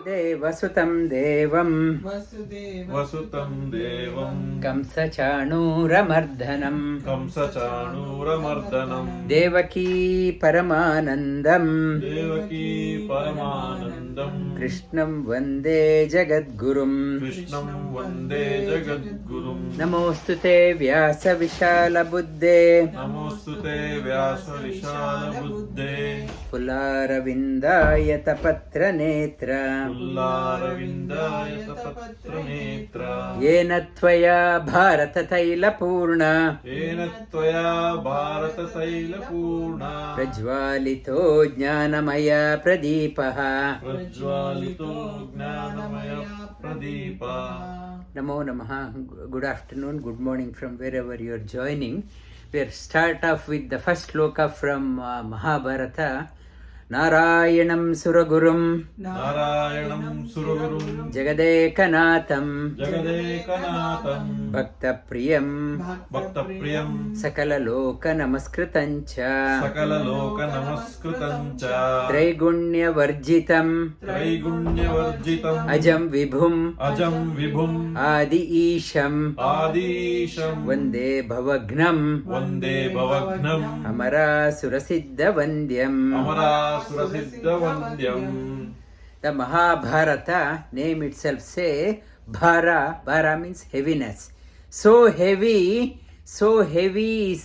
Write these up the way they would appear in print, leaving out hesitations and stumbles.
वसुदेवसुतं देवं कंसचाणूरमर्दनं देवकी परमानन्दं कृष्णं वन्दे जगद्गुरुं नमोऽस्तु ते व्यासविशालबुद्धे पुल्लारविन्दायतपत्रनेत्र येन त्वया भारततैलपूर्णा प्रज्वालितो ज्ञानमय प्रदीपः Namo Namaha. Good afternoon, good morning from wherever you are joining. We'll start off with the first sloka from Mahabharata. Narayanam Suragurum Jagadekanatham Bhakta Priyam Sakala Loka Namaskritancha Traigunya Varjitam Ajam Vibhum Adi Isham Vande Bhavagnam Amara Surasiddha Vandyam. The Mahabharata name itself say Bhara means heaviness. So heavy is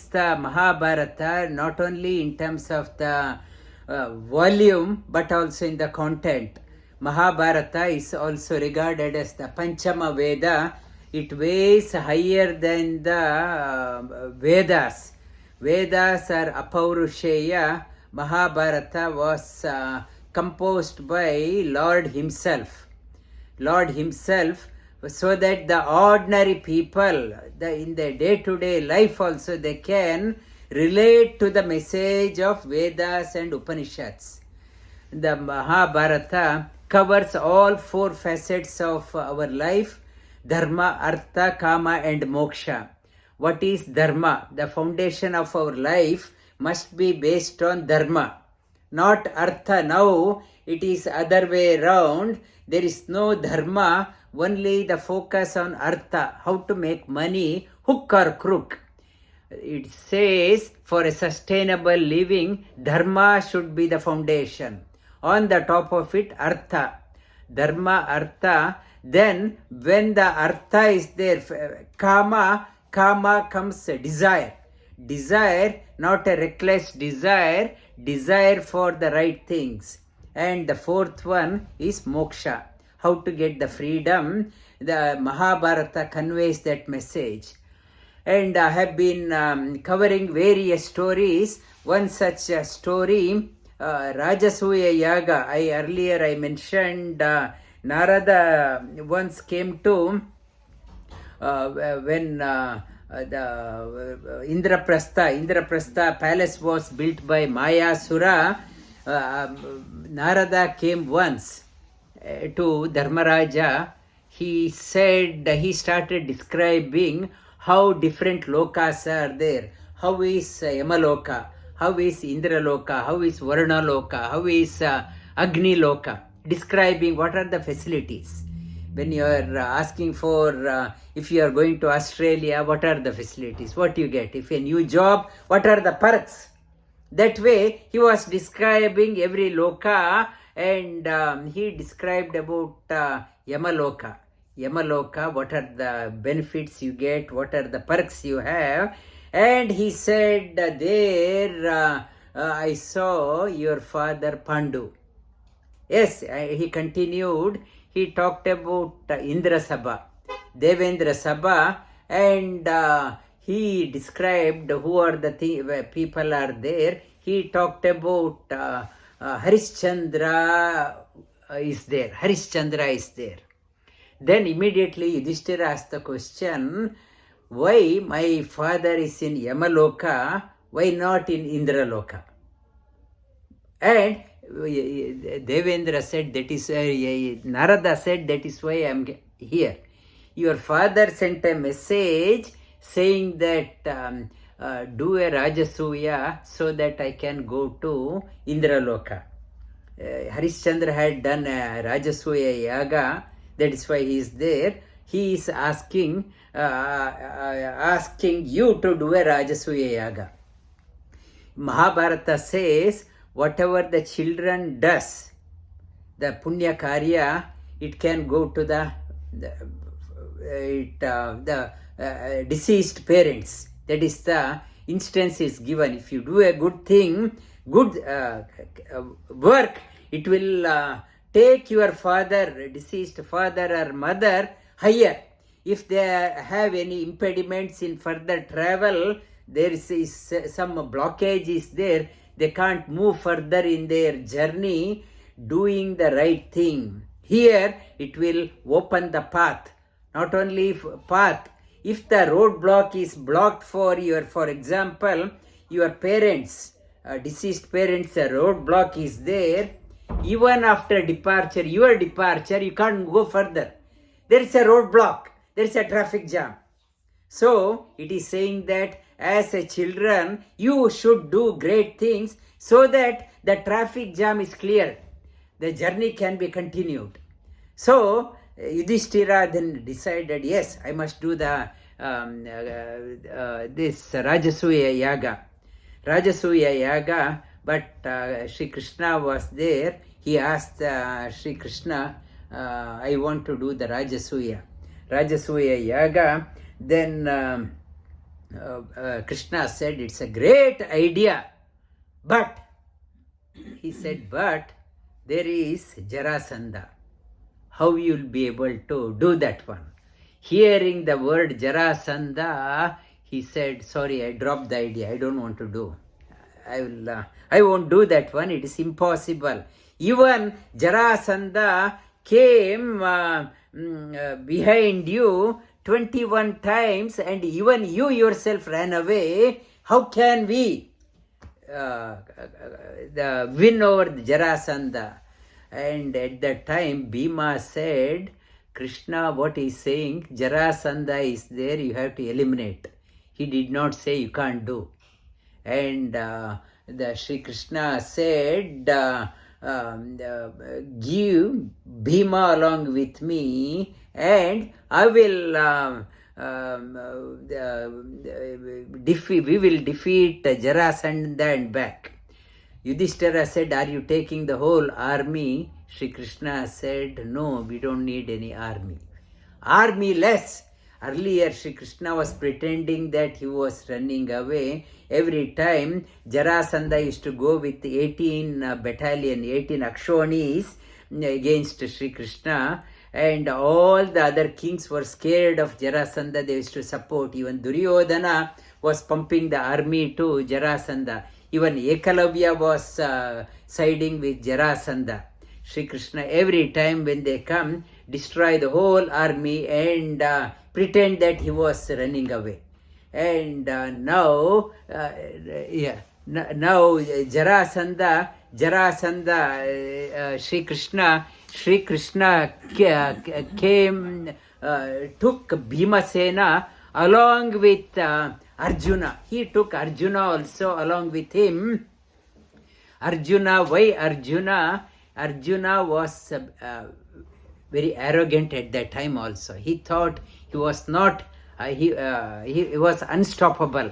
the Mahabharata, not only in terms of the volume but also in the content. Mahabharata is also regarded as the Panchama Veda. It weighs higher than the Vedas. Vedas are Apaurusheya. Mahabharata was composed by Lord Himself, so that the ordinary people, in their day-to-day life also, they can relate to the message of Vedas and Upanishads. The Mahabharata covers all four facets of our life: Dharma, Artha, Kama and Moksha. What is Dharma? The foundation of our life must be based on Dharma, not Artha. Now it is other way around. There is no Dharma, only the focus on Artha, how to make money, hook or crook. It says for a sustainable living, Dharma should be the foundation. On the top of it, Artha. Dharma, Artha. Then when the Artha is there, Kama comes desire. Desire, not a reckless desire for the right things. And the fourth one is moksha, how to get the freedom. The Mahabharata conveys that message. And I have been covering various stories. One such story, Rajasuya Yaga. Earlier I mentioned Narada once came to when the Indraprastha palace was built by Mayasura. Narada came once to Dharmaraja. He started describing how different lokas are there. How is Yamaloka? How is Indraloka? How is Varunaloka? How is Agni Loka? Describing what are the facilities. When you are asking for, if you are going to Australia, what are the facilities? What you get? If a new job, what are the perks? That way, he was describing every loka, and he described about Yamaloka. Yamaloka, what are the benefits you get? What are the perks you have? And he said, there I saw your father Pandu. Yes, he continued. He talked about Indra Sabha, Devendra Sabha, and he described who are the people are there. He talked about Harishchandra is there. Then immediately Yudhishthira asked the question, why my father is in Yamaloka, why not in Indraloka? And Devendra said, that is Narada said, that is why I am here. Your father sent a message saying that do a Rajasuya so that I can go to Indraloka. Harishchandra had done a Rajasuya Yaga, that is why he is there. He is asking you to do a Rajasuya Yaga. Mahabharata says, whatever the children does, the Punya Karya, it can go to the deceased parents. That is the instance is given. If you do a good thing, good work, it will take your father, deceased father or mother higher. If they have any impediments in further travel, there is some blockage is there, they can't move further in their journey, doing the right thing. Here it will open the path. Not only path, if the roadblock is blocked for example, your parents, deceased parents, a roadblock is there, even after departure, your departure, you can't go further. There is a roadblock, there is a traffic jam. So it is saying that as a children, you should do great things so that the traffic jam is cleared. The journey can be continued. So Yudhishthira then decided, yes, I must do the this Rajasuya Yaga. Rajasuya Yaga, but Sri Krishna was there. He asked Sri Krishna, I want to do the Rajasuya Yaga. Then Krishna said, it's a great idea, but he said, but there is Jarasandha. How you will be able to do that one? Hearing the word Jarasandha, he said, sorry, I dropped the idea. I don't want to do. I won't do that one. It is impossible. Even Jarasandha came behind you 21 times and even you yourself ran away. How can we win over the Jarasandha? And at that time, Bhima said, Krishna, what he is saying, Jarasandha is there, you have to eliminate. He did not say you can't do. And the Sri Krishna said, give Bhima along with me and I will we will defeat Jarasandha and back. Yudhishthira said, are you taking the whole army? Sri Krishna said, no, we don't need any army. Army less. Earlier, Sri Krishna was pretending that he was running away. Every time, Jarasandha used to go with 18 battalion, 18 Akshonis against Sri Krishna. And all the other kings were scared of Jarasandha. They used to support. Even Duryodhana was pumping the army to Jarasandha. Even Ekalavya was siding with Jarasandha. Sri Krishna, every time when they come, destroy the whole army and pretend that he was running away. And now Jarasandha, Sri Krishna came, took Bhimasena along with Arjuna. He took Arjuna also along with him. Arjuna, why Arjuna? Arjuna was very arrogant at that time also. He thought he was not, he was unstoppable.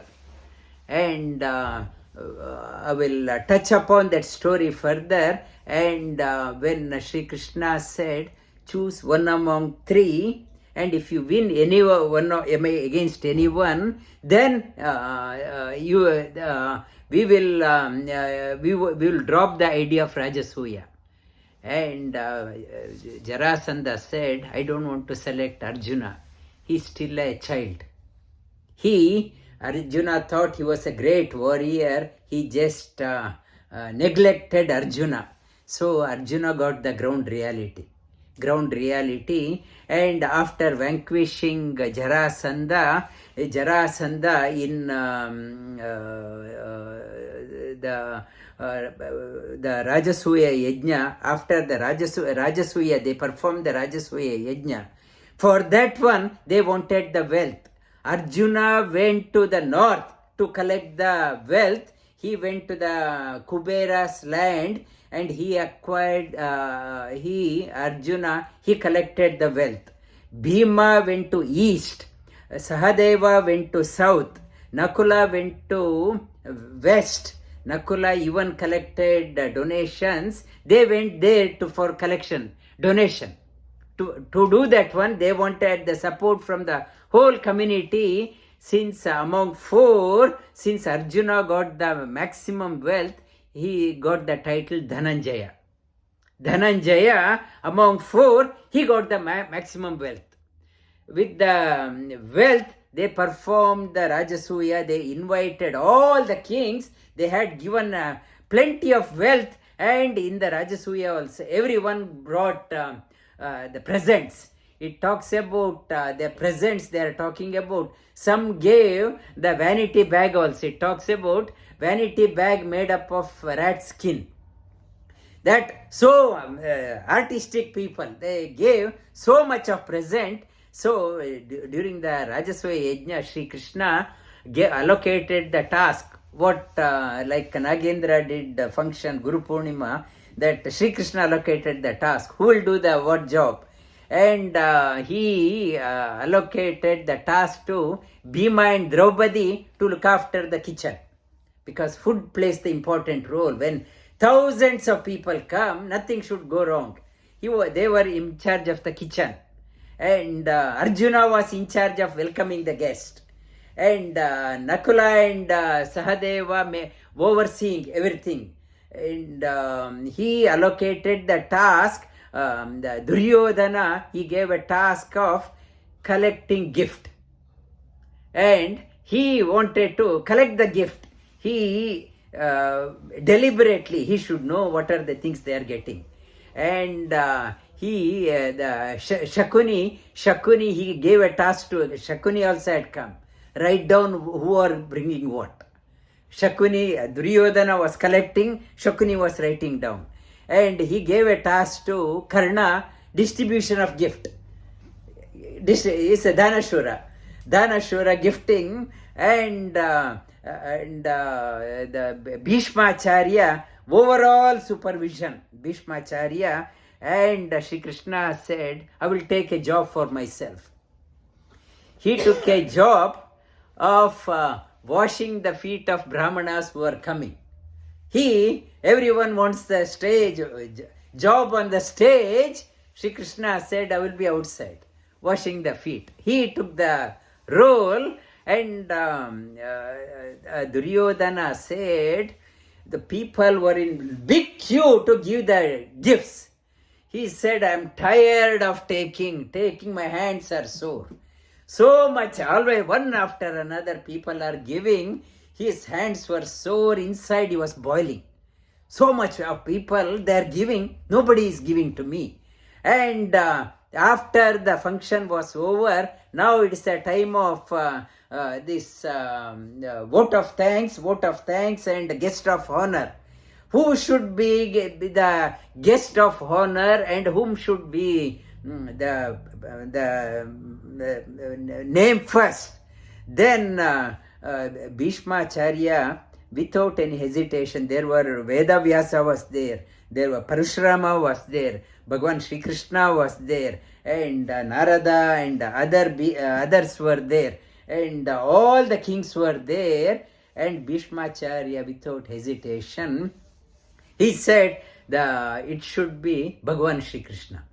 And I will touch upon that story further. And when Sri Krishna said, choose one among three, and if you win anyone against anyone, then we will drop the idea of Rajasuya. And Jarasandha said, I don't want to select Arjuna. He's still a child. Arjuna thought he was a great warrior. He just neglected Arjuna. So Arjuna got the ground reality. And after vanquishing Jarasandha in the Rajasuya Yajña, after the Rajasuya, they performed the Rajasuya Yajña. For that one, they wanted the wealth. Arjuna went to the north to collect the wealth. he went to the Kubera's land and he acquired, Arjuna, he collected the wealth. Bhima went to east, Sahadeva went to south, Nakula went to west. Nakula even collected donations. They went there for collection, donation. To do that one, they wanted the support from the whole community. Since among four, since Arjuna got the maximum wealth, he got the title Dhananjaya. Dhananjaya, among four, he got the maximum wealth. With the wealth, they performed the Rajasuya, they invited all the kings, they had given plenty of wealth, and in the Rajasuya also, everyone brought the presents. It talks about the presents they are talking about. Some gave the vanity bag also. It talks about vanity bag made up of rat skin. That so artistic people, they gave so much of present. So during the Rajasuya Yajña, Sri Krishna allocated the task. What like Nagendra did the function Guru Purnima, that Sri Krishna allocated the task. Who will do the what job? And he allocated the task to Bhima and Draupadi to look after the kitchen, because food plays the important role. When thousands of people come, nothing should go wrong. They were in charge of the kitchen, and Arjuna was in charge of welcoming the guest, and Nakula and Sahadeva overseeing everything. And he allocated the task. The Duryodhana, he gave a task of collecting gift, and he wanted to collect the gift. He deliberately, he should know what are the things they are getting. And Shakuni, he gave a task to Shakuni also had come. Write down who are bringing what. Shakuni, Duryodhana was collecting, Shakuni was writing down. And he gave a task to Karna, distribution of gift. This is a Dhanashura gifting, and the Bhishmacharya, overall supervision. Bhishmacharya, and Sri Krishna said, I will take a job for myself. He took a job of washing the feet of Brahmanas who are coming. Everyone wants the stage, job on the stage. Sri Krishna said, I will be outside, washing the feet. He took the role, and Duryodhana said, the people were in big queue to give the gifts. He said, I am tired of taking, my hands are sore. So much, always one after another people are giving. His hands were sore, inside he was boiling. So much of people, they are giving, nobody is giving to me. And after the function was over, now it is a time of this vote of thanks and guest of honor. Who should be the guest of honor and whom should be the name first? Then Bhishmacharya, without any hesitation, there were Vedavyasa was there were Parashurama was there, Bhagavan Sri Krishna was there, and Narada and others were there, and all the kings were there. And Bhishmacharya, without hesitation, he said it should be Bhagavan Sri Krishna.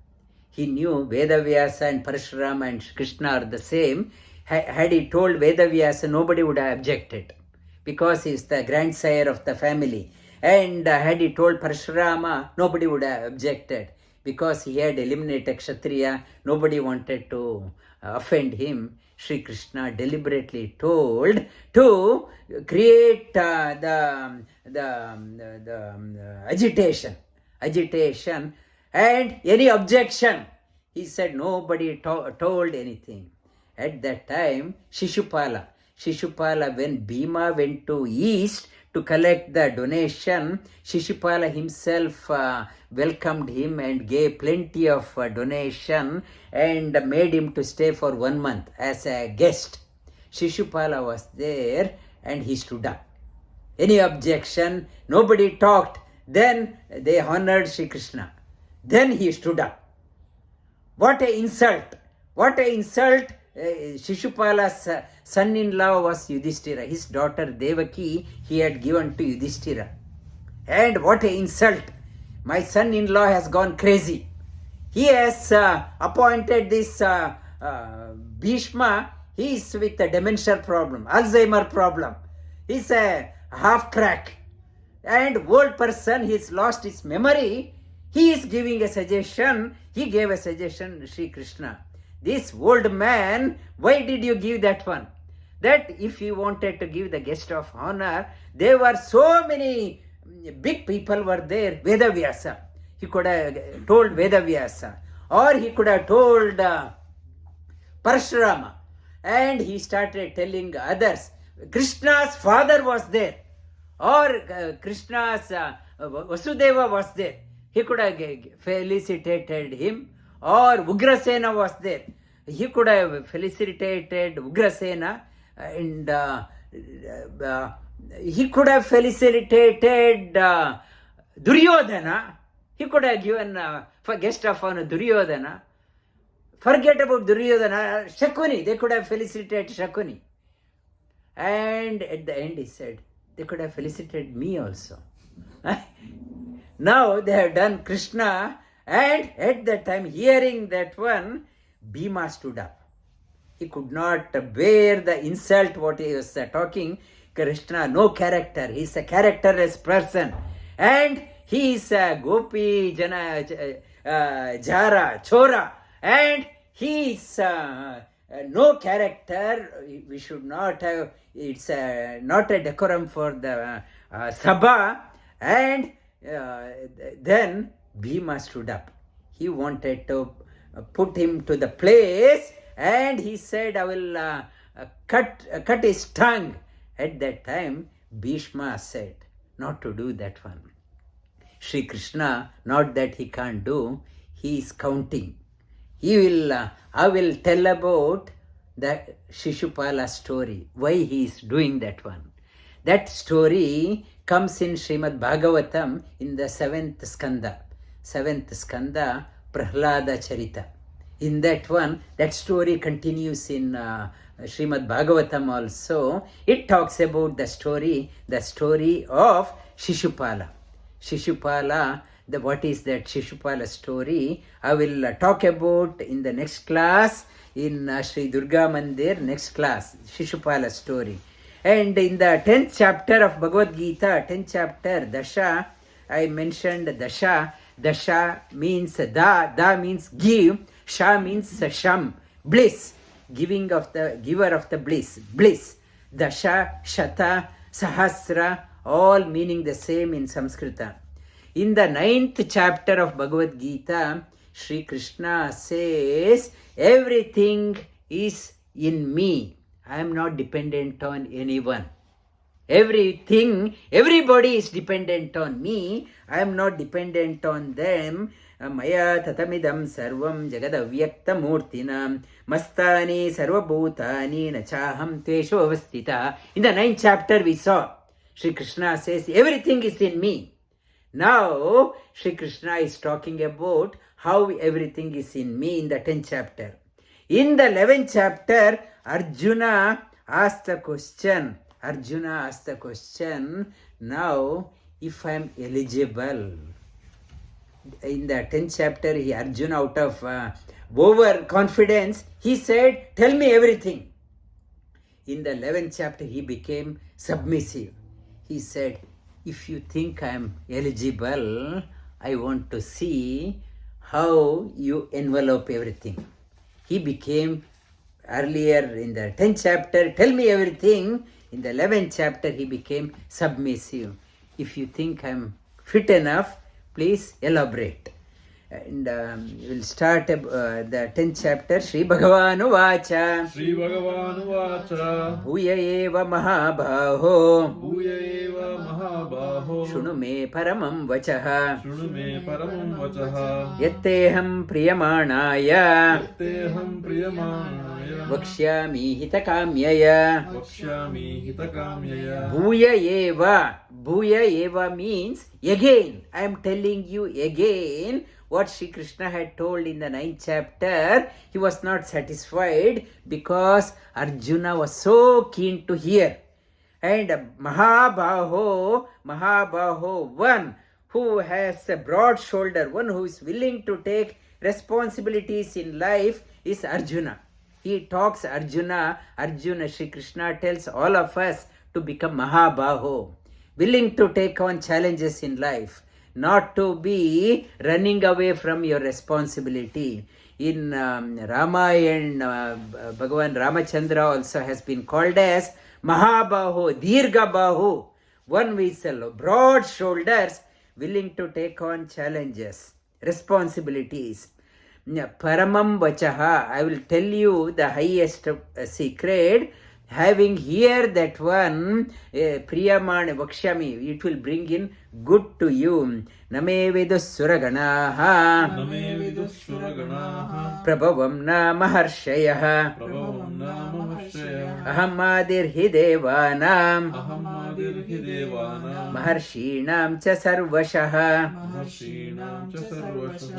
He knew Vedavyasa and Parashurama and Krishna are the same. Had he told Vedavyasa, nobody would have objected, because he is the grandsire of the family. And had he told Parashurama, nobody would have objected, because he had eliminated Kshatriya. Nobody wanted to offend him. Sri Krishna deliberately told to create the agitation, and any objection. He said nobody told anything. At that time, Shishupala, when Bhima went to east to collect the donation, Shishupala himself welcomed him and gave plenty of donation and made him to stay for 1 month as a guest. Shishupala was there and he stood up. Any objection? Nobody talked. Then they honored Sri Krishna. Then he stood up. What a insult! What a insult! Shishupala's son-in-law was Yudhishthira. His daughter Devaki he had given to Yudhishthira. And what a insult! My son-in-law has gone crazy. He has appointed this Bhishma. He is with a dementia problem, Alzheimer problem. He's a half crack. And old person, he's lost his memory. He is giving a suggestion. He gave a suggestion, Sri Krishna. This old man, why did you give that one? That if you wanted to give the guest of honor, there were so many big people were there. Vedavyasa. He could have told Vedavyasa. Or he could have told Parshurama. And he started telling others. Krishna's father was there. Or Krishna's Vasudeva was there. He could have felicitated him. Or Ugrasena was there. He could have felicitated Ugrasena. And he could have felicitated Duryodhana. He could have given for guest of honor Duryodhana. Forget about Duryodhana. Shakuni. They could have felicitated Shakuni. And at the end he said, they could have felicitated me also. Now they have done Krishna, and at that time, hearing that one, Bhima stood up. He could not bear the insult what he was talking. Krishna, no character. He is a characterless person. And he is a Gopi, Jana, Jara, Chora. And he is no character. We should not have, it's not a decorum for the Sabha. And then Bhima stood up. He wanted to put him to the place, and he said, I will cut his tongue. At that time, Bhishma said, not to do that one. Sri Krishna, not that he can't do, he is counting. He will, I will tell about the Shishupala story, why he is doing that one. That story comes in Srimad Bhagavatam in the 7th skanda. 7th skanda, Prahlada Charita. In that one, that story continues in Srimad Bhagavatam also. It talks about the story of Shishupala. Shishupala, what is that Shishupala story? I will talk about in the next class, in Sri Durga Mandir, next class, Shishupala story. And in the 10th chapter of Bhagavad Gita, 10th chapter, Dasha, I mentioned Dasha. Dasha means da means give, Sha means Sham, bliss, giver of the bliss. Dasha, Shata, Sahasra, all meaning the same in Sanskrita. In the 9th chapter of Bhagavad Gita, Sri Krishna says, everything is in me. I am not dependent on anyone. Everybody is dependent on me. I am not dependent on them. Maya tatamidam sarvam jagadavyakta murtinam mastani sarvabhutani nachaham tvesho avastita. In the 9th chapter we saw, Sri Krishna says, everything is in me. Now, Sri Krishna is talking about how everything is in me in the 10th chapter. In the 11th chapter, Arjuna asked the question, now if I am eligible. In the 10th chapter, Arjuna out of overconfidence, he said, tell me everything. In the 11th chapter, he became submissive. He said, if you think I am eligible, I want to see how you envelope everything. He became, earlier in the 10th chapter, tell me everything. In the 11th chapter, he became submissive. If you think I am fit enough, please elaborate. And we'll start the 10th chapter. Shri Bhagavanu Vacha. Shri Bhagavanu Vacha. Bhuya eva mahabhaho. Bhuya eva mahabhaho. Shunu me paramam vachaha. Shunu me paramam vachaha. Yatteham priyamanaya. Yatteham priyamanaya. vakshyami hitakamyaya. Vakshyami hitakamyaya. Bhuya eva means again. I am telling you again what Sri Krishna had told in the 9th chapter. He was not satisfied because Arjuna was so keen to hear. And Mahabaho, one who has a broad shoulder, one who is willing to take responsibilities in life is Arjuna. He talks Arjuna, Sri Krishna tells all of us to become Mahabaho, willing to take on challenges in life, not to be running away from your responsibility. In Ramayana, Bhagavan Ramachandra also has been called as Mahabaho, Dirghabahu, one with broad shoulders, willing to take on challenges, responsibilities. Paramam vachaha, I will tell you the highest secret. Having here that one, Priyamana Vakshami, it will bring in good to you. Name Vidussuraganaha, Prabhavam na maharṣhayah, ahaṁ maharṣhīṇāṁ ca sarvashah.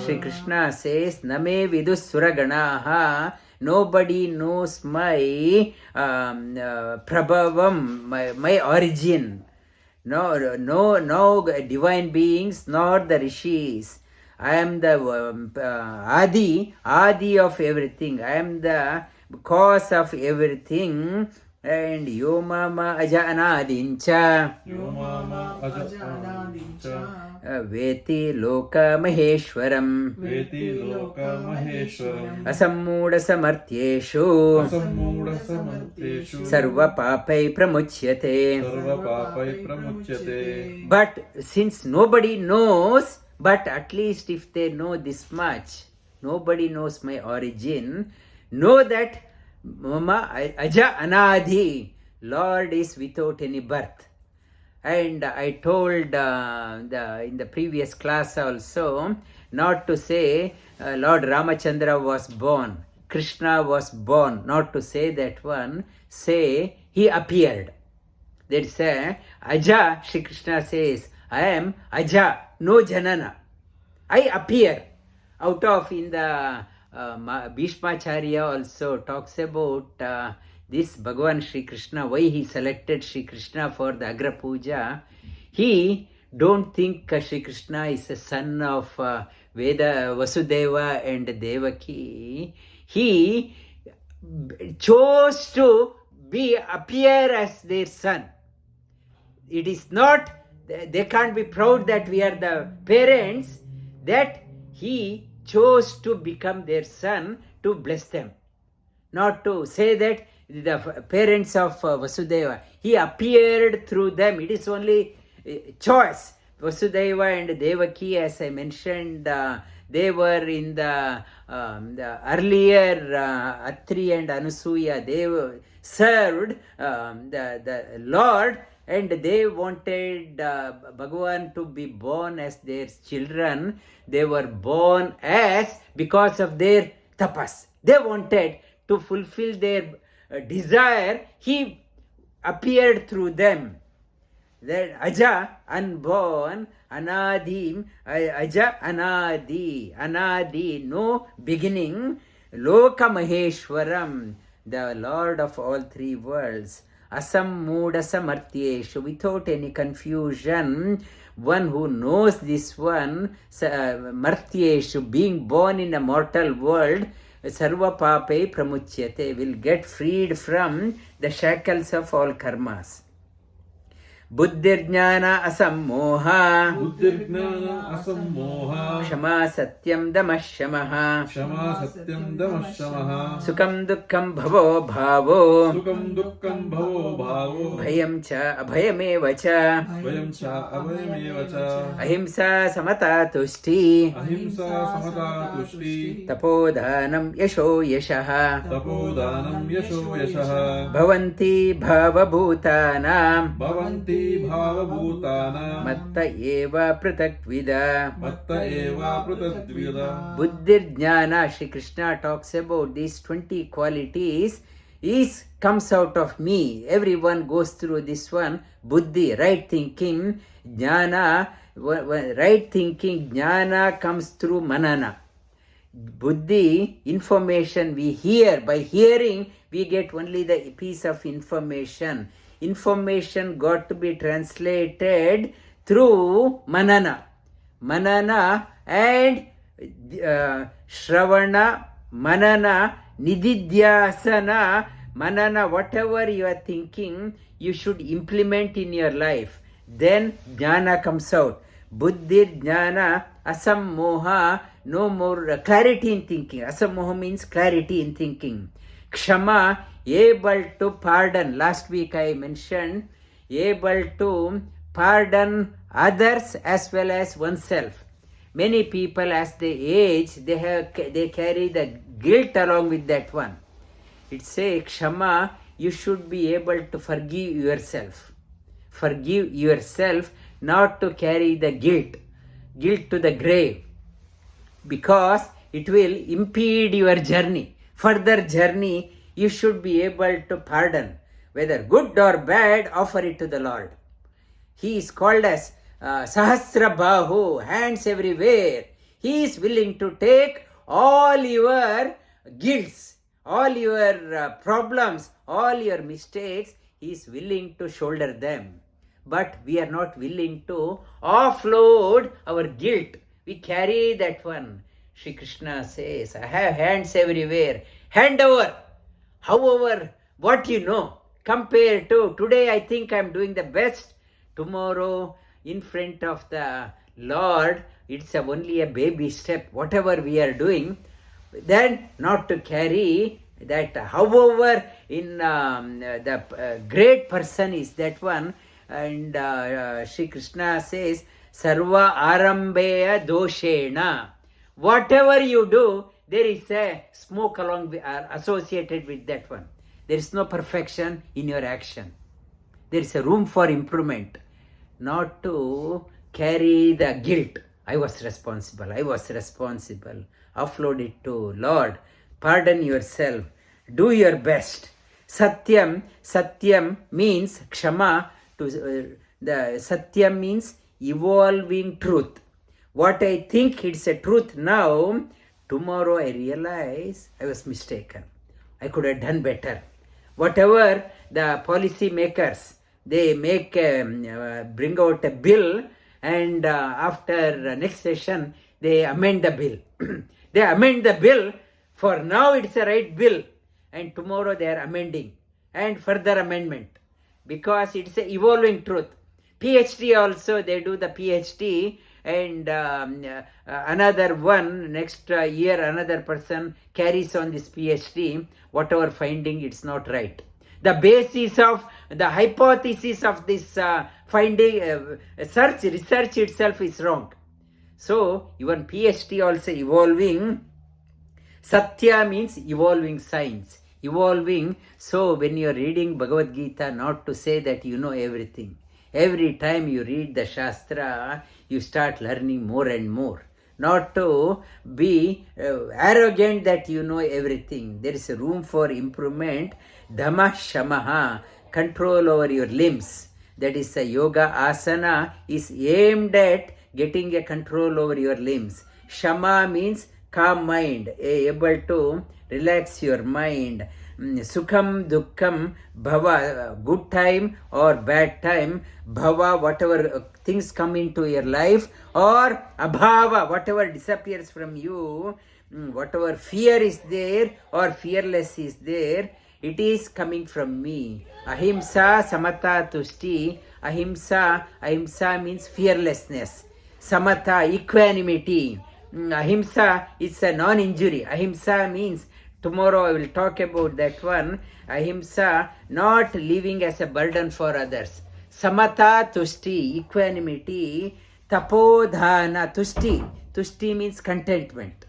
Shri Krishna says, Name Vidussuraganaha, nobody knows my prabhavam, my origin. No divine beings, nor the rishis. I am the Adi of everything. I am the cause of everything. And Yomama Ajānādincha Veti Loka Maheshwaram Asammūda samartyeshu Sarva papai pramuchyate. But since nobody knows, but at least if they know this much, nobody knows my origin, know that Mama Aja Anadhi, Lord is without any birth. And I told in the previous class also, not to say Lord Ramachandra was born, Krishna was born, not to say that one, say he appeared. That's Aja, Shri Krishna says, I am Aja, no Janana. I appear. Out of in the Bhishmacharya also talks about this Bhagavan Shri Krishna, why he selected Shri Krishna for the Agra Puja. He don't think Shri Krishna is a son of Vasudeva and Devaki. He chose to appear as their son. It is not, they can't be proud that we are the parents, that he chose to become their son to bless them. Not to say that the parents of Vasudeva, he appeared through them. It is only choice. Vasudeva and Devaki, as I mentioned, they were in the earlier Atri and Anusuya, they served the Lord, and they wanted Bhagavan to be born as their children. They were born as because of their tapas. They wanted to fulfill their desire. He appeared through them. That Aja, unborn, Anadim, Aja, Anadi, no beginning, Loka Maheshwaram, the Lord of all three worlds, Asammūda samartyeshu, without any confusion, one who knows this one, martyeshu, being born in a mortal world, sarva papai pramuchyate, will get freed from the shackles of all karmas. Buddhirjnana asammoha, Kshama satyam damashamaha, Sukam dukkam bhavo bhavo, Bhayam cha abhayameva cha, Ahimsa samata tushti, Tapodhanam yasho yashaha, Bhavanti bhavabhutanam, bhavabhutana matta eva pratakvida. matta eva pratadvida. Buddhir-jnana, Shri Krishna talks about these 20 qualities, comes out of me. Everyone goes through this one. Buddhi, right thinking. Jnana, right thinking. Jnana comes through manana. Buddhi, information we hear. By hearing, we get only the piece of information. Information got to be translated through manana. Manana and Shravana, Manana, Nididhyasana, Manana, whatever you are thinking, you should implement in your life. Then Jnana comes out. Buddhir Jnana, Asammoha, no more clarity in thinking. Asammoha means clarity in thinking. Kshama, able to pardon. Last week I mentioned, able to pardon others as well as oneself. Many people, as they age, they carry the guilt along with that one. It says, Kshama, you should be able to forgive yourself. Forgive yourself, not to carry the guilt to the grave, because it will impede your journey. Further journey, you should be able to pardon. Whether good or bad, offer it to the Lord. He is called as Sahasra Bahu, hands everywhere. He is willing to take all your guilts, all your problems, all your mistakes. He is willing to shoulder them. But we are not willing to offload our guilt. We carry that one. Shri Krishna says, I have hands everywhere. Hand over. However, what you know, compared to today, I think I am doing the best. Tomorrow, in front of the Lord, it's only a baby step. Whatever we are doing, then not to carry that. However, in the great person is that one. And Shri Krishna says, Sarva arambeya doshena. Whatever you do, there is a smoke associated with that one. There is no perfection in your action. There is a room for improvement. Not to carry the guilt. I was responsible. Offload it to Lord. Pardon yourself. Do your best. Satyam means kshama. The Satyam means evolving truth. What I think it's a truth now, tomorrow I realize I was mistaken. I could have done better. Whatever the policy makers, they bring out a bill, and after next session they amend the bill. They amend the bill. For now it's a right bill, and tomorrow they are amending and further amendment, because it's a evolving truth. PhD also, they do the PhD, and another one next year another person carries on this PhD. Whatever finding, it's not right. The basis of the hypothesis of this finding, research itself is wrong. So even PhD also evolving. Satya means evolving science, evolving. So when you are reading Bhagavad Gita, not to say that you know everything. Every time you read the Shastra, you start learning more and more. Not to be arrogant that you know everything. There is a room for improvement. Dhamma Shamaha, control over your limbs. That is a yoga asana, is aimed at getting a control over your limbs. Shama means calm mind, able to relax your mind. Sukham, dukkam, bhava, good time or bad time, bhava, whatever things come into your life, or abhava, whatever disappears from you, whatever fear is there or fearless is there, it is coming from me. Ahimsa, samata, tushti. Ahimsa means fearlessness. Samata, equanimity. Ahimsa is a non-injury. Ahimsa means, tomorrow I will talk about that one. Ahimsa, not living as a burden for others. Samata, tushti, equanimity. Tapodhana, tushti. Tushti means contentment.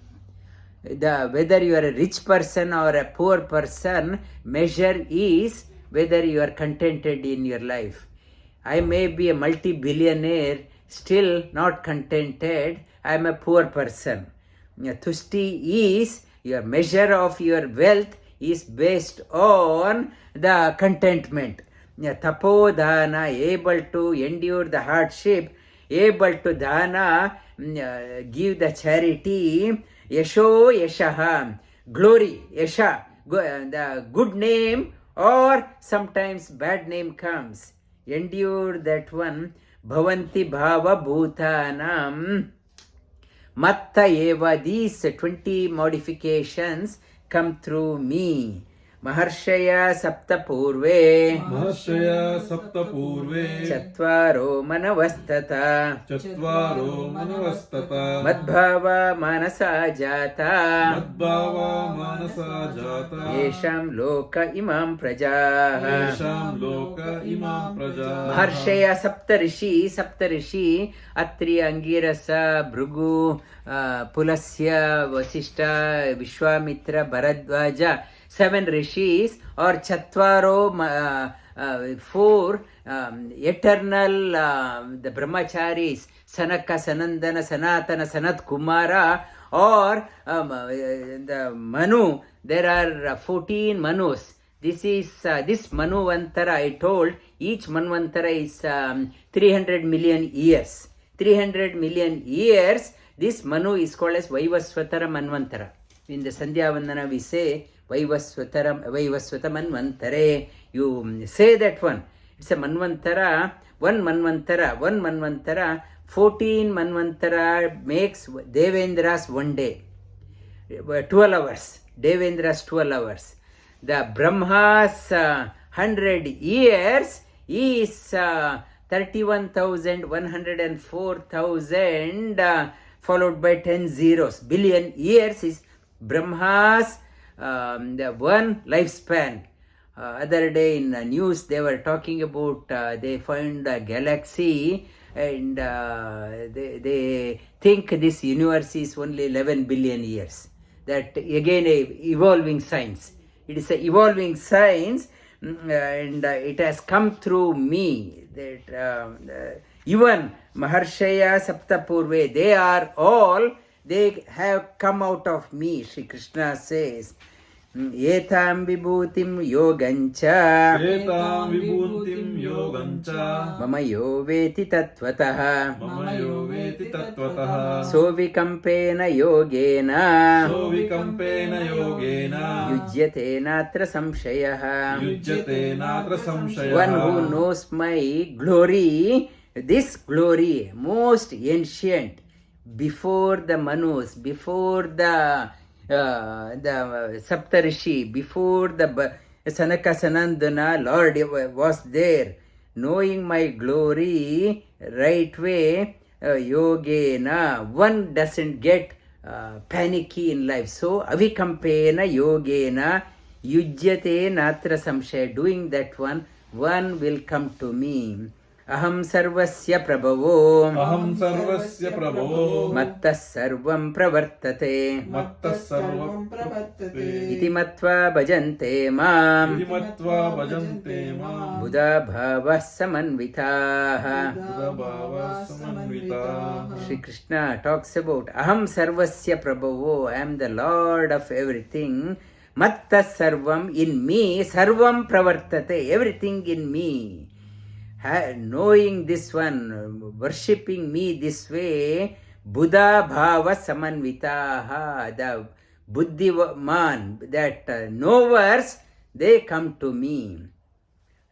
Whether you are a rich person or a poor person, measure is whether you are contented in your life. I may be a multi-billionaire, still not contented. I am a poor person. Tushti is, your measure of your wealth is based on the contentment. Tapodhana, able to endure the hardship, able to dana, give the charity. Yasho yashaha, glory, yasha, the good name, or sometimes bad name comes. Endure that one. Bhavanti bhava bhutanam matta eva. These 20 modifications come through me. Maharshaya sapta purve Maharṣhaya sapta purve chatvaro manavastata chatvaro manavastata madbhava manasa jata madbhava manasa jata yesham loka imam praja. yesham loka imam praja. Maharshaya saptarishi Atri, Angirasa, Bhṛigur, Pulasya, Vasishta, Vishwamitra, Bharadvaja, 7 rishis, or Chatvaro, 4 eternal the brahmacharis, Sanaka, Sanandana, Sanatana, Sanat Kumara, or the Manu. There are 14 Manus. This is this Manuvantara, I told, each Manvantara is 300 million years. 300 million years, this Manu is called as Vaivasvatara Manvantara. In the Sandhya Vandana we say Vaivasvata Manvantare. You say that one. It's a Manvantara, one Manvantara, 14 Manvantara makes Devendra's one day. 12 hours. Devendra's 12 hours. The Brahma's 100 years is 31,104,000 followed by 10 zeros. Billion years is Brahma's the one lifespan. Other day in news they were talking about they found a galaxy and they think this universe is only 11 billion years. That again a evolving science. It is an evolving science, and it has come through me. That even Maharshaya Saptapurve, they are all, they have come out of me. Shri Krishna says, Etam vibhutim yogancha Etam vibhutim yogancha mama yo veti tattvataha mama yo veti tattvataha sovikampena yogena sovikampena yogena yujyate natra samshayaha. yujyate natra samshayah. One who knows my glory, this glory, most ancient, before the Manus, before the Saptarishi, before the Sanaka Sanandana, Lord was there, knowing my glory right way, yogena, one doesn't get panicky in life. So, avikampena yogena, yujyate natra samshaya, doing that one will come to me. Aham sarvasya prabhavo Aham sarvasya prabho mattah sarvam pravartate mattah sarvam pravartate iti matva bhajante mam iti matva bhajante mam buddha bhava samanvitaha. buddha bhava samanvitaha. Shri Krishna talks about Aham sarvasya prabhavo, I am the Lord of everything. Mattah sarvam, in me, sarvam pravartate, everything in me. Knowing this one, worshipping me this way, Buddha bhava samanvitaha, the buddhiman, that knowers, they come to me.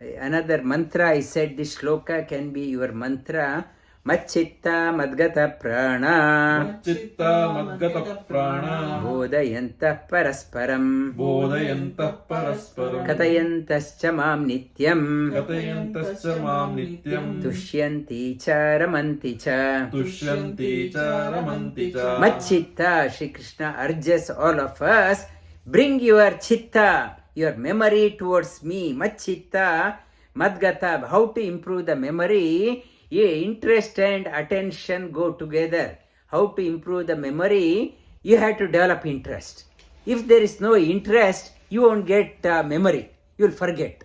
Another mantra I said, this sloka can be your mantra. Macchitta madgata prana Macchitta madgata prana bodhayantah parasparam bodhayantah parasparam katayantascha mam nityam katayantascha mam nityam tushyanti cha ramanti cha. tushyanti cha ramanti cha. Macchitta, Shri Krishna urges all of us, bring your chitta, your memory towards me. Macchitta madgata, how to improve the memory? Interest and attention go together. How to improve the memory? You have to develop interest. If there is no interest, you won't get memory. You will forget.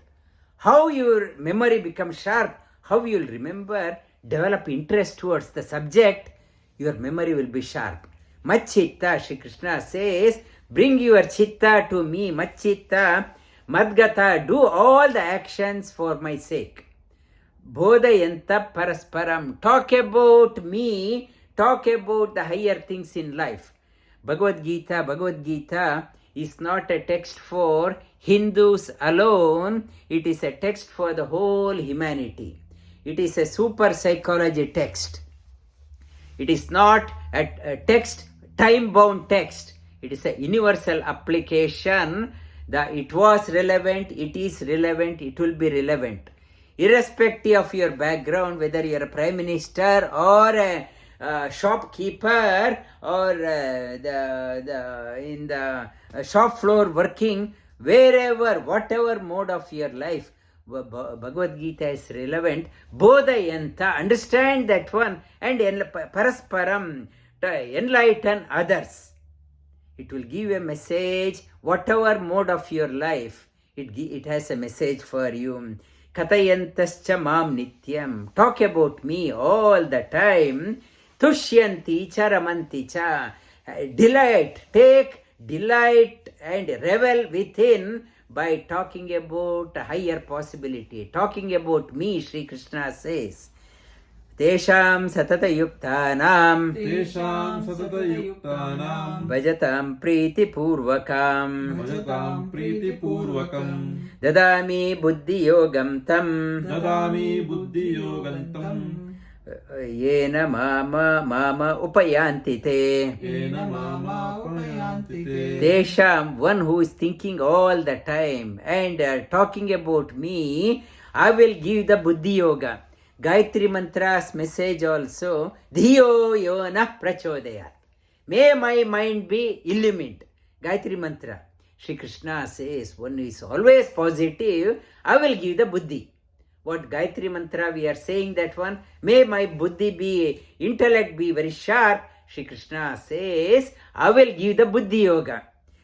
How your memory becomes sharp? how you will remember, develop interest towards the subject, your memory will be sharp. Machitta, Shri Krishna says, bring your chitta to me, machitta, madgata, do all the actions for my sake. Bodhayanta parasparam, talk about me, talk about the higher things in life. Bhagavad Gita is not a text for Hindus alone, it is a text for the whole humanity. It is a super psychology text. It is not a text, time-bound text. It is a universal application. It was relevant, it is relevant, it will be relevant. Irrespective of your background, whether you are a prime minister or a shopkeeper or in the shop floor working, wherever, whatever mode of your life, Bhagavad Gita is relevant. Bodhayanta, understand that one, and parasparam, to enlighten others. It will give a message, whatever mode of your life, it has a message for you. Katayantascha mam nityam, talk about me all the time. Tushyanti cha ramanti cha, delight, take delight and revel within by talking about a higher possibility, talking about me, Sri Krishna says. Tesham satata yuktanam bhajatam priti purvakam dadami buddhi yogam tam yena mama upayanti te. Tesham, one who is thinking all the time and talking about me, I will give the buddhi yoga. Gayatri mantra's message also, dhiyo yona prachodayat. May my mind be illumined. Gayatri mantra. Shri Krishna says, one who is always positive, I will give the buddhi. What Gayatri mantra we are saying, that one, may my buddhi intellect be very sharp. Shri Krishna says, I will give the buddhi yoga.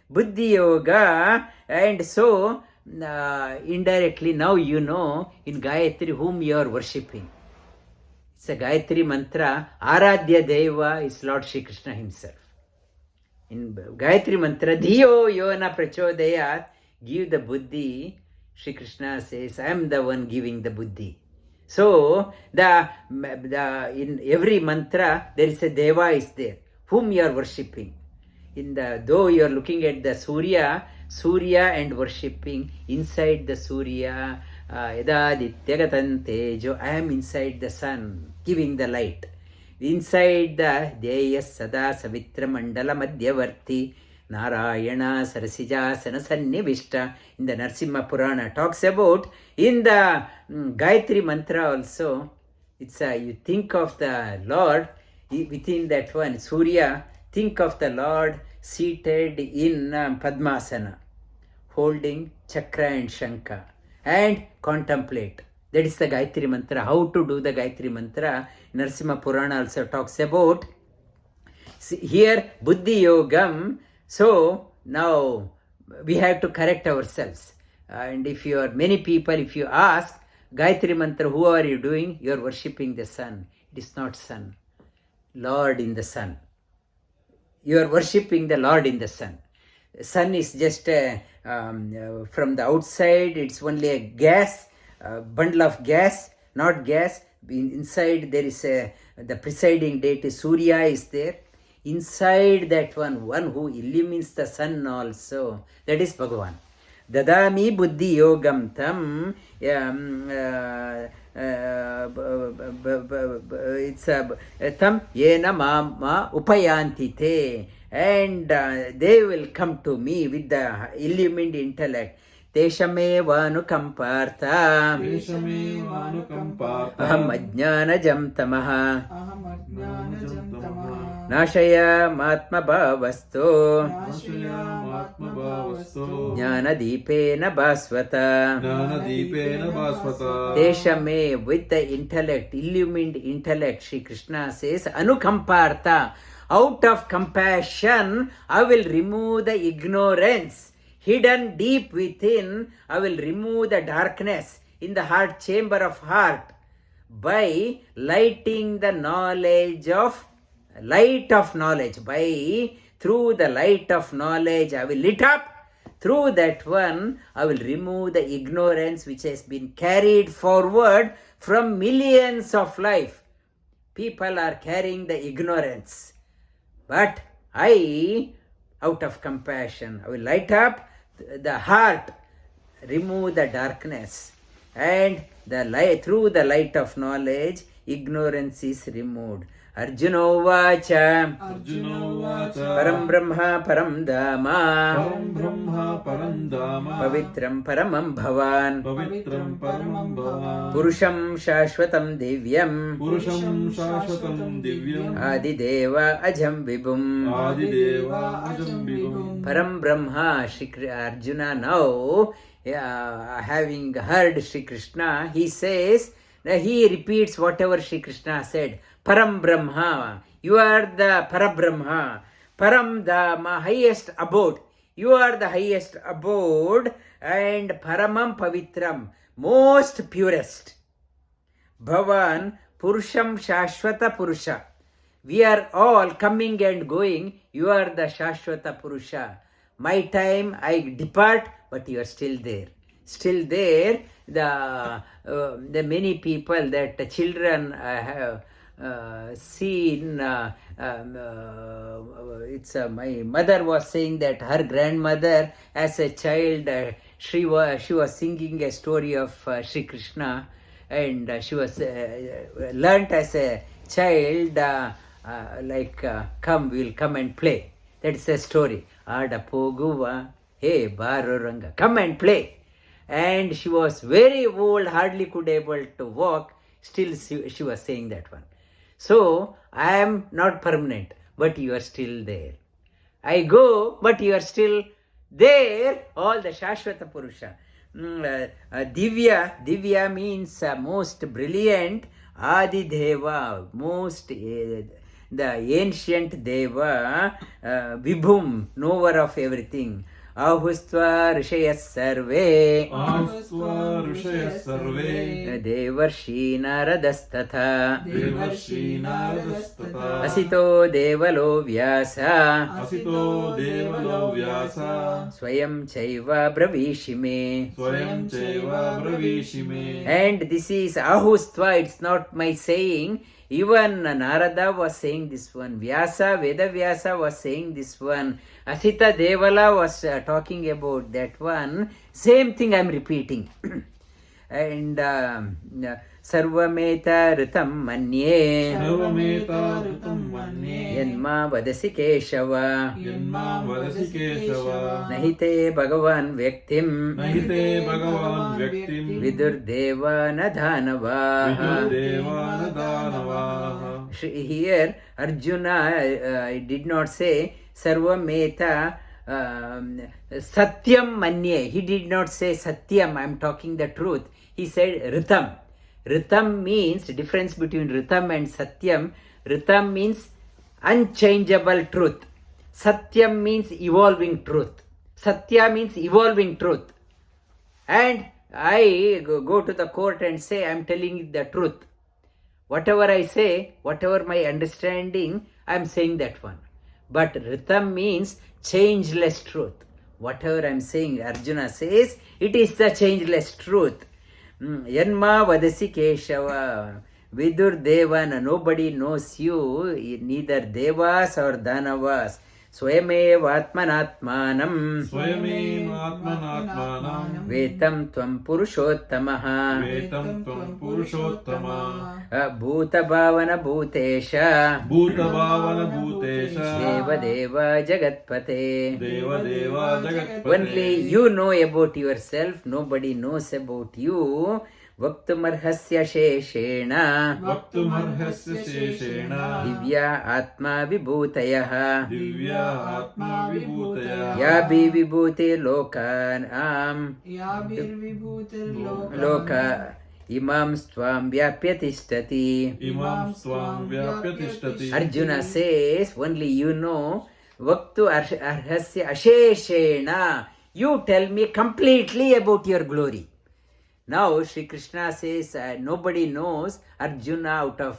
Buddhi yoga, and so indirectly now you know in Gayatri whom you are worshipping. It's a Gayatri mantra. Aradhya Deva is Lord Shri Krishna himself. In Gayatri mantra, Dhiyo Yona Prachodayat, give the buddhi. Shri Krishna says, I am the one giving the buddhi. So, in every mantra, there is a Deva is there, whom you are worshipping. Though you are looking at the Surya and worshipping, inside the Surya, Yadadityagatan Tejo, I am inside the sun, giving the light. Inside the Deyas Sada Savitra Mandala Madhyavarti, Narayana Sarasijasana Sannivishta, in the Narasimha Purana talks about. In the Gayatri mantra also, it's you think of the Lord within that one Surya, think of the Lord seated in Padmasana, holding Chakra and Shankha, and contemplate. That is the Gayatri mantra. How to do the Gayatri mantra, Narasimha Purana also talks about. Here, Buddhi Yogam. So, now we have to correct ourselves. And if you are many people, if you ask, Gayatri mantra, who are you doing? You are worshipping the sun. It is not sun. Lord in the sun. You are worshipping the Lord in the sun. Sun is just from the outside, it's only a gas, bundle of gas, not gas. Inside there is the presiding deity Surya is there. Inside that one who illumines the sun also, that is Bhagavan. Dadami buddhi yogam tam, it's tam yena mama upayanti te, and they will come to me with the illumined intellect. Teshameva aham ajñānajam tamaha nashaya matma bhavasto jnanadipena bhasvata. Teshame, with the intellect, illumined intellect, Shri Krishna says, anukamparta, out of compassion, I will remove the ignorance hidden deep within. I will remove the darkness in the heart chamber of heart. by lighting the knowledge of light of knowledge. Through the light of knowledge I will lit up. Through that one I will remove the ignorance which has been carried forward from millions of life. People are carrying the ignorance, but I, out of compassion, I will light up the heart, remove the darkness, and the light, through the light of knowledge ignorance is removed. Arjuna uvacha param brahma param dhamma pavitram paramam bhavan purusham shashvatam divyam adideva ajam vibhum. Param Brahma, Arjuna now, having heard Shri Krishna, he says, he repeats whatever Shri Krishna said. Param Brahma, you are the Parabrahma. Param Dhamma, highest abode. You are the highest abode, and Paramam Pavitram, most purest. Bhavan Purusham Shashvata Purusha. We are all coming and going. You are the Shashvata Purusha. My time I depart, but you are still there. Still there. The many people that the children have seen. My mother was saying that her grandmother, as a child, she was singing a story of Sri Krishna, and she was learnt as a child. Come, we'll come and play. That's the story. Ada poguva, hey baruranga, come and play. And she was very old, hardly could able to walk. Still she was saying that one. So I am not permanent, but you are still there. I go, but you are still there. All the Shashvata Purusha. Divya means most brilliant. Adi Deva, most the ancient Deva, Vibhum, knower of everything. Ahustva Rishayas Sarve Devarshi Naradasthatha Asito Devalo Vyasa Swayam Chaiva Bravishime. And this is Ahustva, it's not my saying. Even Narada was saying this one. Vyasa, Veda Vyasa was saying this one. Asita Devala was talking about that one. Same thing I am repeating. And Sarvameta Ritam Manye Yanma Vadasi Keshava Nahite Bhagavan Vyaktim Vidur Deva Nadhanava. Here Arjuna did not say Sarvameta Satyam Manye. He did not say Satyam, I am talking the truth. He said Ritam. Ritam means difference between Ritam and Satyam. Ritam means unchangeable truth. Satyam means evolving truth. Satya means evolving truth. And I go to the court and say I am telling you the truth. Whatever I say, whatever my understanding, I am saying that one. But Ritam means changeless truth. Whatever I am saying, Arjuna says, it is the changeless truth. Yanma Vadasi Keshava Vidur Devana. Nobody knows you, neither Devas or Dhanavas. Swayameva Atmanatmanam Vetam Tvam Purushottamaha Bhuta Bhavana Bhutesha Deva Deva Jagatpate. Only you know about yourself, nobody knows about you. Vaktumarhasya Sheshena Divya Atma Vibhutayah Yabi Vibhuti Lokanam Loka Imam Swam Vyapyatistati. Arjuna says, only you know. Vaktu Arhasya Asheshena. You tell me completely about your glory. Now Sri Krishna says nobody knows Arjuna out of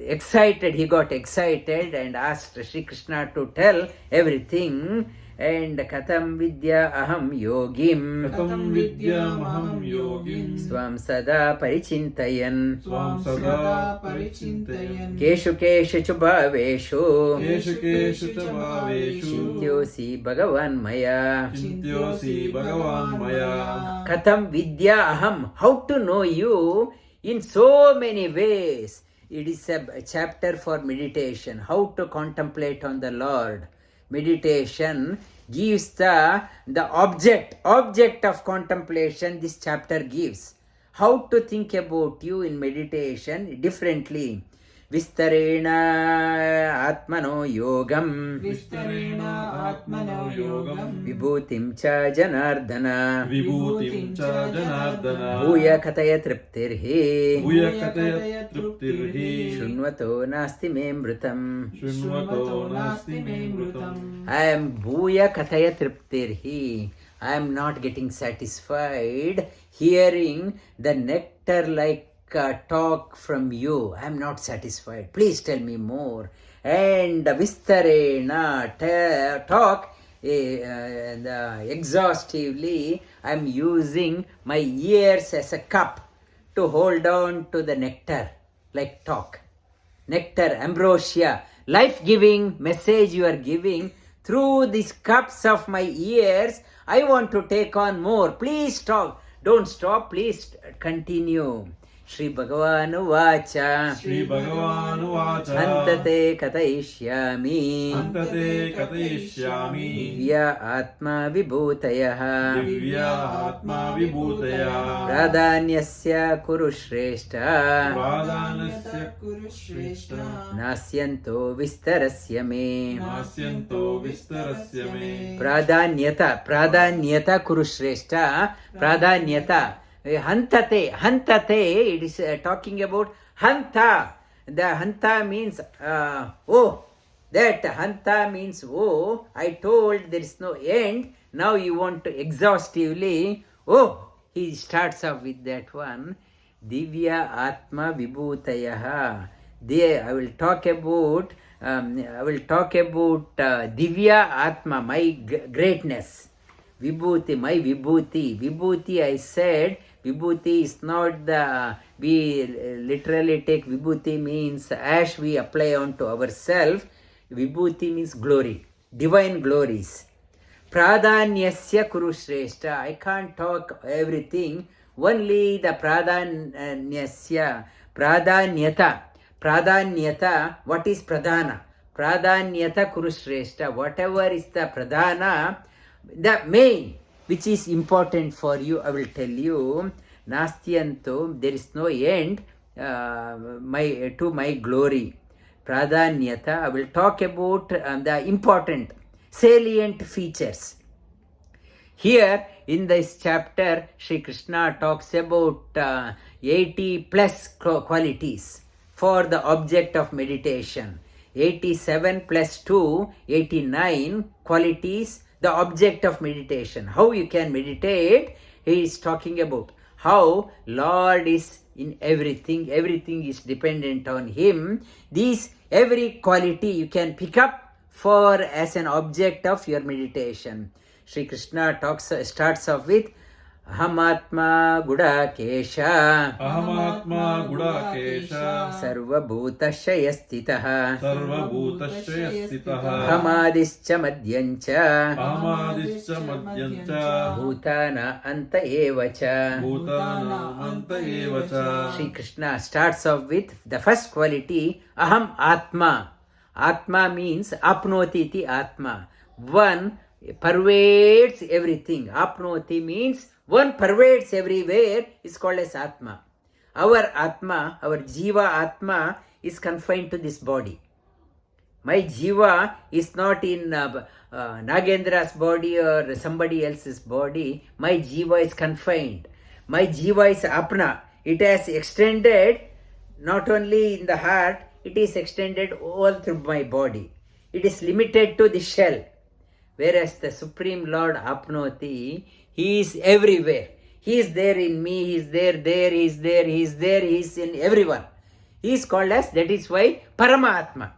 excited. He got excited and asked Sri Krishna to tell everything. And katam vidya aham yogim Katam vidyamaham yogim swam sada parichintayan Swam sada parichintayan keshu keshu chu bhaveshu Keshu keshu cha bhaveshu chintyosi bhagavan maya. Chintyosi bhagavan maya Katham vidya aham, how to know you in so many ways. It is a chapter for meditation, how to contemplate on the Lord. Meditation gives the object of contemplation. This chapter gives how to think about you in meditation differently. Vistarena atmano yogam Vistarena atmano yogam vibhutim cha janardana Vibhutim cha janardana bhuya kataya triptirhi Bhuyakataya truptirhi shunvato nasti me mrutam. Shunvato nasti me mrutam I am bhuya kataya triptirhi. I am not getting satisfied hearing the nectar like talk from you. I am not satisfied. Please tell me more. And vistarena talk exhaustively. I am using my ears as a cup to hold on to the nectar like talk. Nectar, ambrosia, life-giving message you are giving through these cups of my ears. I want to take on more. Please talk. Don't stop. Please continue. Shri Bhagavan Vacha Shri Bhagavan Vacha Antate Katayishyami Antate Katayishyami Divya Atma Vibhutayah Divya Atma Vibhutaya Pradanyasya Kuru Shreshta Pradhanasya Kurushreshta Nasyanto Vistarasya Me Nasyanto Vistarasya Me Pradanyata Kuru Shreshta Pradanyata Hantate, it is talking about hanta. The hanta means, that hanta means, I told there is no end. Now you want to exhaustively, he starts off with that one. Divya Atma Vibhutayaha. There I will talk about, Divya Atma, my greatness. Vibhuti, my Vibhuti. Vibhuti, I said, Vibhuti is not we literally take Vibhuti means ash we apply onto ourselves. Vibhuti means glory, divine glories. Pradanyasya Kuru Shreshta. I can't talk everything, only the Pradanyasya. Pradanyata, what is Pradhana? Pradanyata Kuru Shreshta. Whatever is the Pradhana, the main, which is important for you, I will tell you. Nastyanto, there is no end to my glory. Pradanyata, I will talk about the important, salient features. Here in this chapter, Sri Krishna talks about 80 plus qualities for the object of meditation. 87 plus 2, 89 qualities, the object of meditation. How you can meditate, he is talking about how Lord is in everything. Everything is dependent on him. These every quality you can pick up for as an object of your meditation. Sri Krishna starts off with ahamatma gudakesha Ahamatma Gudakesha sarvabhutashaya stitaha Sarvabhutashya Stitaha ahamadischa madhyancha Ahamadischa Madhyancha bhutana anta evacha. Bhutana Anta Evacha Sri Krishna starts off with the first quality, aham atma. Atma means apnoti iti atma. One pervades everything. Apnoti means one pervades everywhere, is called as atma. Our atma, our jiva atma is confined to this body. My jiva is not in Nagendra's body or somebody else's body. My jiva is confined. My jiva is apna. It has extended not only in the heart, it is extended all through my body. It is limited to the shell. Whereas the Supreme Lord apnoti, He is everywhere. He is there in me, He is there, He is there, He is there, He is in everyone. He is called as, that is why, Paramatma.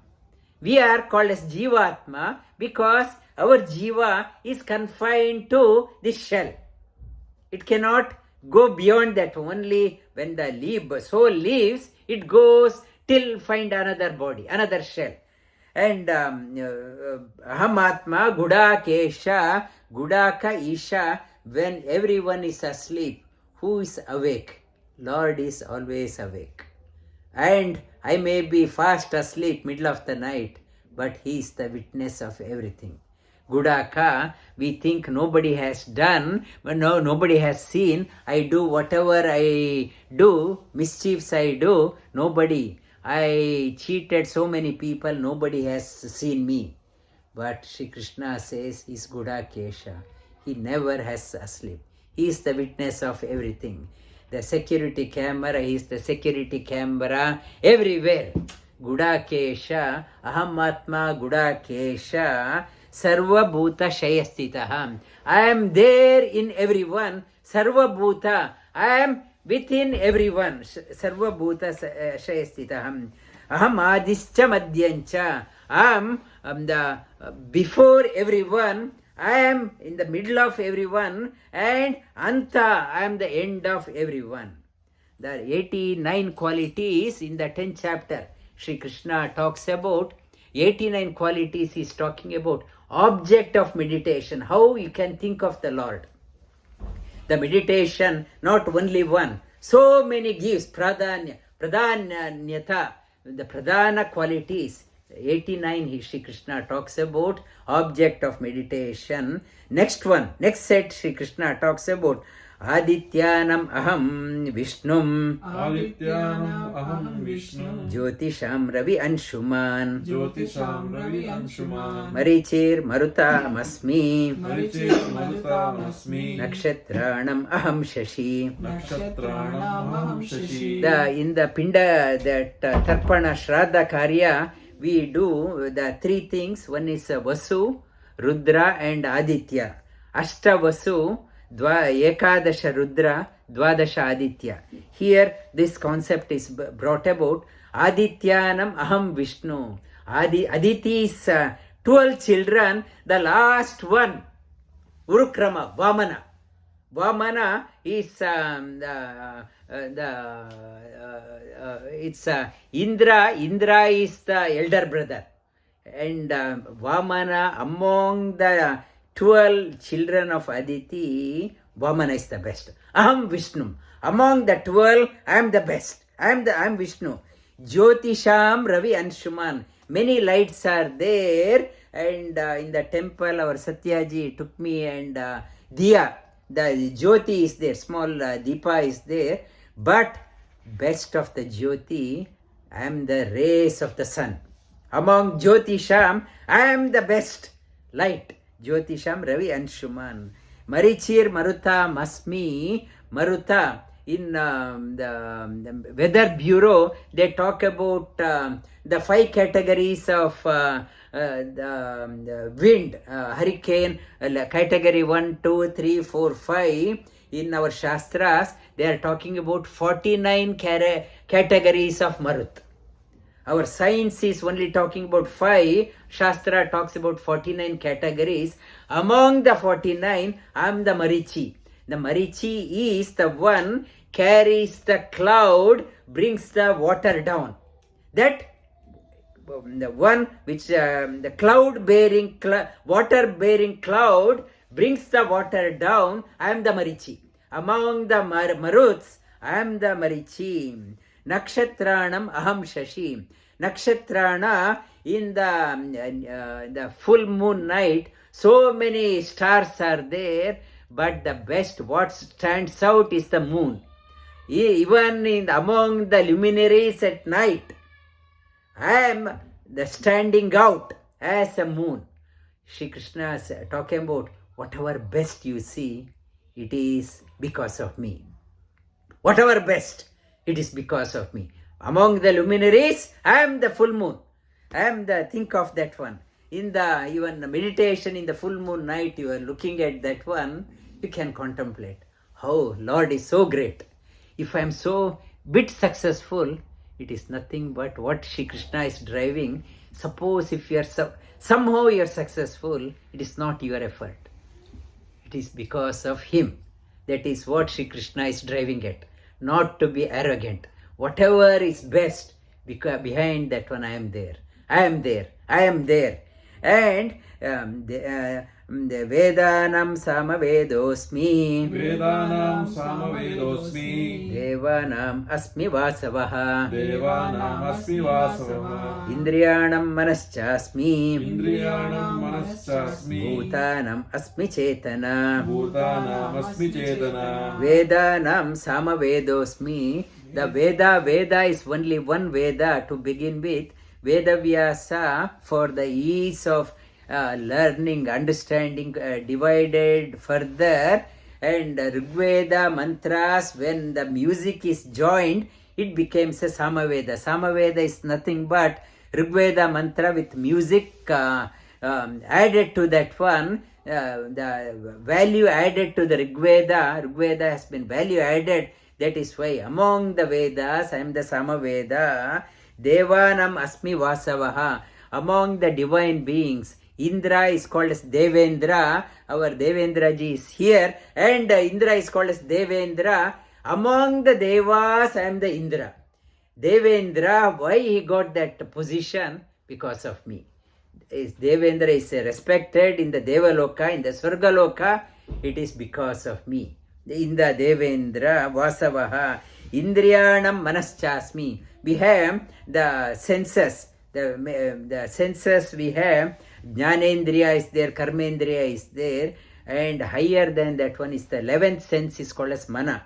We are called as Jivatma because our Jiva is confined to this shell. It cannot go beyond that. Only when the soul leaves, it goes till find another body, another shell. And Ahamatma, Gudakesha, Gudaka Isha, when everyone is asleep, who is awake? Lord is always awake. And I may be fast asleep middle of the night, but He is the witness of everything. Gudaka, we think nobody has done, but no, nobody has seen. I do whatever I do, mischiefs I do, nobody. I cheated so many people, nobody has seen me. But Shri Krishna says He is Gudakesha. He never has asleep. He is the witness of everything. The security camera, He is the security camera everywhere. Gudakesha, Ahamatma Gudakesha, Sarva Bhuta Shayastitaham. I am there in everyone. Sarva Bhuta. I am within everyone. Sarva Bhuta Shayastitaham. Aham Adischa Madhyancha. I am before everyone. I am in the middle of everyone. And Anta. I am the end of everyone. There are 89 qualities in the 10th chapter. Sri Krishna talks about 89 qualities. He is talking about object of meditation, how you can think of the Lord. The meditation, not only one, so many gives, pradanyata, the pradana qualities. 89 Sri Krishna talks about object of meditation. Next set Sri Krishna talks about Adityanam aham Vishnum. Adityanam aham Vishnu. Jyotisham Ravi Anshuman. Jyotisham Ravi Anshuman. Marichir Marutam Asmi. Marichir Marutam Asmi. Nakshatranam aham Shashi. Nakshatranam aham Shashi. In the Pinda, that Tarpana Shraddha Karya, we do the three things. One is Vasu, Rudra and Aditya. Ashta Vasu, Ekadasha Rudra, Dvadasha Aditya. Here this concept is brought about. Adityanam aham Vishnu. Aditi's 12 children, the last one, Urukrama, Vamana. Vamana is it's Indra. Indra is the elder brother. And Vamana, among the 12 children of Aditi, Vamana is the best. Aham Vishnu. Among the 12, I am the best. I am Vishnu. Jyotisham Ravi Anshuman. Many lights are there. And in the temple, our Satyaji took me, and Diya, the Jyoti is there, small Deepa is there. But best of the Jyoti, I am the rays of the sun. Among Jyotisham, I am the best light. Jyotisham Ravi Anshuman. Marichir Maruta Masmi. Maruta, in the Weather Bureau, they talk about the 5 categories of the wind, hurricane, category 1, 2, 3, 4, 5. In our Shastras, they are talking about 49 categories of Marut. Our science is only talking about 5. Shastra talks about 49 categories. Among the 49, I am the Marichi. The Marichi is the one carries the cloud, brings the water down. That the one which the cloud bearing, water bearing cloud brings the water down. I am the Marichi. Among the Maruts, I am the Marichi. Nakshatranam aham Shashi. Nakshatrana, in the full moon night, so many stars are there, but the best, what stands out is the moon. Even among the luminaries at night, I am the standing out as a moon. Shri Krishna is talking about whatever best you see, it is because of me. Whatever best, it is because of me. Among the luminaries, I am the full moon. I am the, think of that one. in the even meditation in the full moon night, you are looking at that one, you can contemplate how Lord is so great. If I am so bit successful, it is nothing but what Shri Krishna is driving. Suppose if you are somehow you are successful, it is not your effort. It is because of him. That is what Shri Krishna is driving at. Not to be arrogant. Whatever is best, because behind that one I am there. I am there. I am there. And the Vedanam Samavedosmi. Vedanam Samavedosmi. Devanam Asmi Vasavaha. Devanam Asmi Vasavaha. Indriyanam Manaschasmi. Indriyanam Manaschasmi. Bhutanam Asmi Chetana. Bhutanam Asmi Chetana. Vedanam Samavedosmi. The Veda is only one Veda to begin with. Vedavyasa, for the ease of learning, understanding, divided further, and Rigveda mantras, when the music is joined, it becomes a Samaveda. Samaveda is nothing but Rigveda mantra with music added to that one. The value added to the Rigveda has been value added. That is why among the Vedas, I am the Samaveda. Devanam Asmi Vasavaha. Among the divine beings, Indra is called as Devendra. Our Devendra ji is here. And Indra is called as Devendra. Among the Devas, I am the Indra. Devendra, why he got that position? Because of me. Devendra is respected in the Devaloka, in the Swargaloka. It is because of me. In the Devendra Vasavaha. Indriyanam Manaschasmi. We have the senses. The senses we have. Jnanendriya is there, Karmendriya is there. And higher than that one is the 11th sense is called as Mana.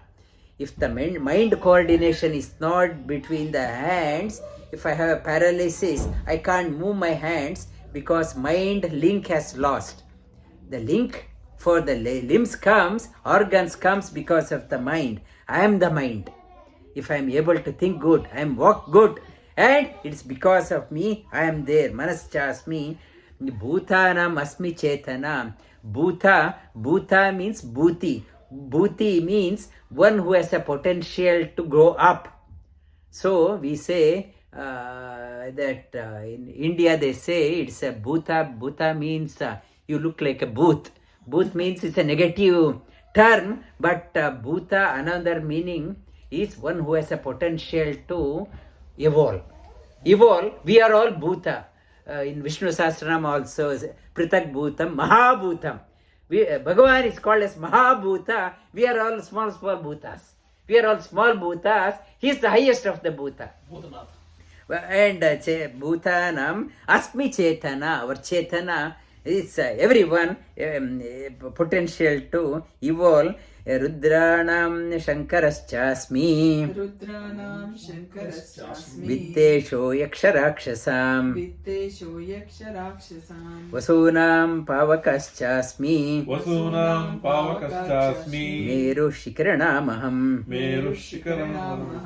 If the mind coordination is not between the hands, if I have a paralysis, I can't move my hands because mind link has lost. The link for the limbs comes, organs comes because of the mind. I am the mind. If I am able to think good, I am walk good. And it's because of me, I am there. Manaschasmi. Bhutanam Asmi Chetana. Bhuta means Bhuti. Bhuti means one who has a potential to grow up. So we say that in India they say it's a Bhuta. Bhuta means you look like a booth. Booth means it's a negative term, but Bhuta, another meaning is one who has a potential to evolve. We are all Bhuta. In Vishnu Sahasranam also, Pritak Bhutam, Mahabhutam. Bhagavan is called as Mahabhuta. We are all small Bhutas. We are all small Bhutas. He is the highest of the Bhuta. And Bhutanam Asmi Chetana, our Chetana is everyone potential to evolve. Rudranam Shankarascha-asmi. Vittesho Yaksharaksasam. Vasunam Pavakascha-asmi. Meru Shikaranam aham.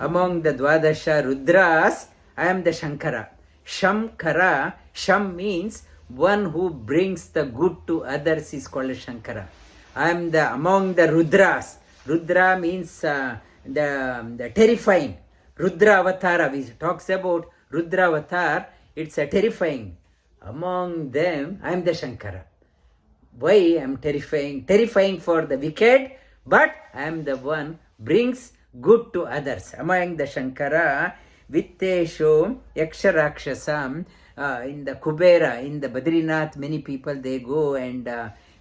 Among the Dwadasha Rudras, I am the Shankara. Shamkara, Sham means one who brings the good to others is called Shankara. I am among the Rudras. Rudra means the terrifying. Rudra Avatara, we talks about Rudra Avatar, it's a terrifying. Among them, I am the Shankara. Why I am terrifying? Terrifying for the wicked, but I am the one brings good to others. Among the Shankara, Vittesho Yaksharakshasam, in the Kubera, in the Badrinath, many people they go and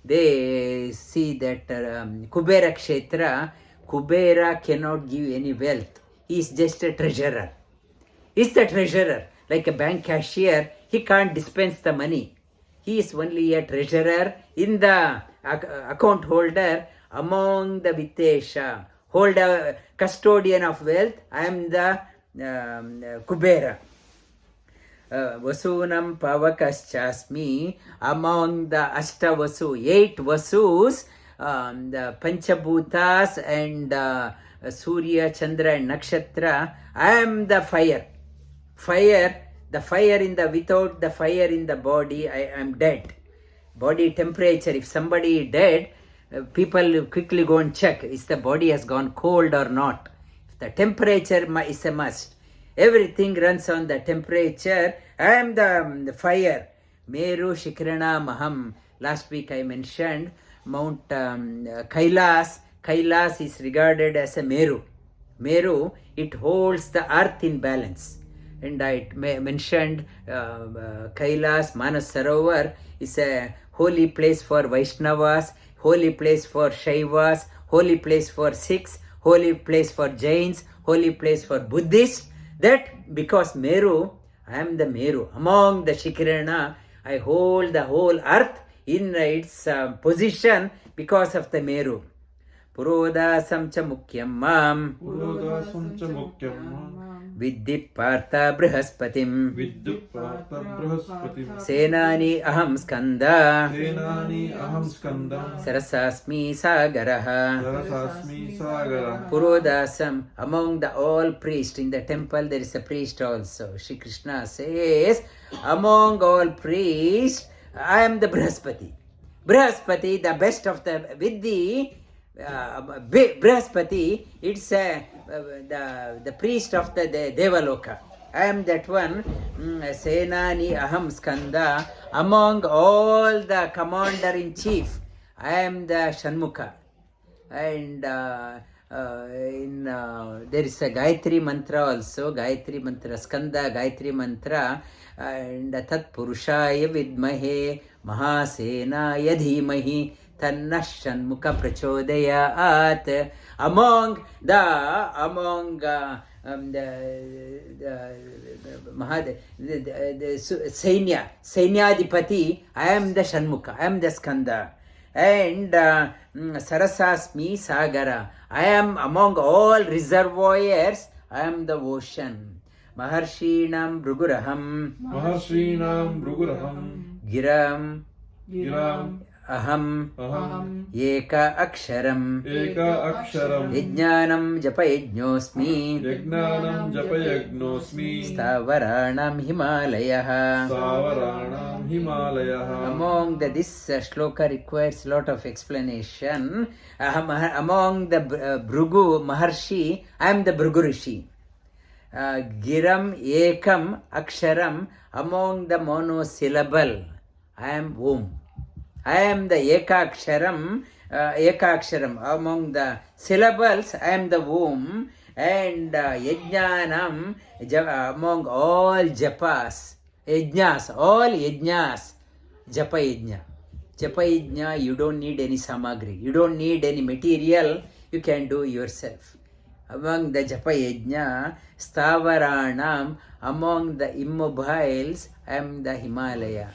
they see that Kubera Kshetra, Kubera cannot give any wealth. He is just a treasurer. He is the treasurer. Like a bank cashier, he can't dispense the money. He is only a treasurer in the account holder among the Vittesha. Holder, custodian of wealth, I am the Kubera. Vasunam Pavakascha-asmi. Among the Ashtavasu, 8 Vasus, the Panchabhutas and Surya, Chandra and Nakshatra, I am the fire. Fire, The fire without the fire in the body, I am dead. Body temperature, if somebody is dead, people quickly go and check, is the body has gone cold or not. If the temperature is a must. Everything runs on the temperature. I am the fire. Meru Shikranam Aham. Last week I mentioned Mount Kailas. Kailas is regarded as a Meru. Meru, it holds the earth in balance. And I mentioned Kailas, Manas Sarovar is a holy place for Vaishnavas, holy place for Shaivas, holy place for Sikhs, holy place for Jains, holy place for Buddhists. That because Meru, I am the Meru. Among the Shikirana, I hold the whole earth in its position because of the Meru. Purodasam cha mukyam mam. Purodasam cha mukyam mam. Viddhi partha brihaspatim. Viddhi partha brihaspatim. Senani aham skanda. Senani aham skanda. Sarasasmi sagaraha. Sarasasmi sagara. Purodasam, among the all priests in the temple there is a priest also. Shri Krishna says, among all priests, I am the Brihaspati. Brihaspati, the best of the Viddhi. Brihaspati, it's the priest of the Devaloka. I am that one. Senani aham skanda. Among all the commander-in-chief, I am the Shanmukha. And there is a Gayatri mantra also. Gayatri mantra, Skanda Gayatri mantra. And Tat Purushaya Vidmahe Mahasenaya Dhimahi Tanna Shanmukha Prachodayat. Among the Sainyadipati, I am the Shanmukha, I am the Skanda. And Sarasasmi Sagara, I am among all reservoirs, I am the ocean. maharṣhīṇāṁ bhṛiguraham. maharṣhīṇāṁ bhṛiguraham. girām. ahaṁ. eka akṣharam. yajñānāṁ japa-yajñosmi. sthāvarāṇāṁ himālayaḥ. Among this sloka requires a lot of explanation. Among the bhṛigur maharshi, I am the bhṛigur. Girām ekam akṣharam, among the monosyllable, I am Om. I am the eka akṣharam, among the syllables, I am the Om. And yajñānāṁ, among all japas, yajñas, all yajñas, japa-yajña. Japa-yajña, you don't need any samagri, you don't need any material, you can do yourself. Among the japa-yajña, sthāvarāṇāṁ, among the immobiles, I am the Himalaya.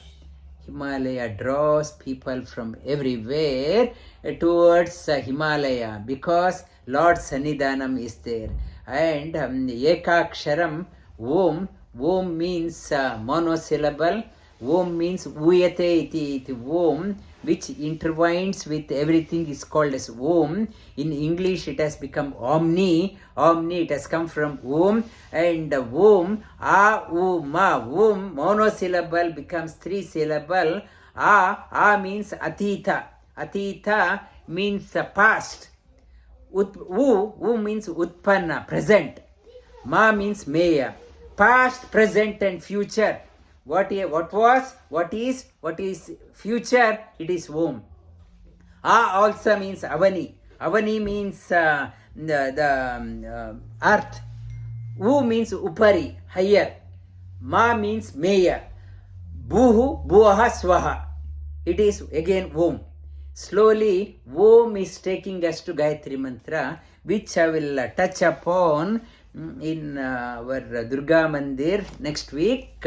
Himalaya draws people from everywhere towards Himalaya because Lord Sannidhanam is there. And ekakṣharam, Om. Om means monosyllable. Om means uyate iti Om, which intertwines with everything is called as Om. In English it has become Omni. Omni, it has come from Om. And Om, A, U, Ma. Om, monosyllable becomes three syllable. A means Atita. Atita means past. U means Utpanna, present. Ma means Meya. Past, present and future. What was, what is future, it is Om. A also means Avani. Avani means the earth. U means Upari, higher. Ma means Meya. Buhu, Buaha, Swaha. It is again Om. Slowly, Om is taking us to Gayatri Mantra, which I will touch upon in our Durga Mandir next week.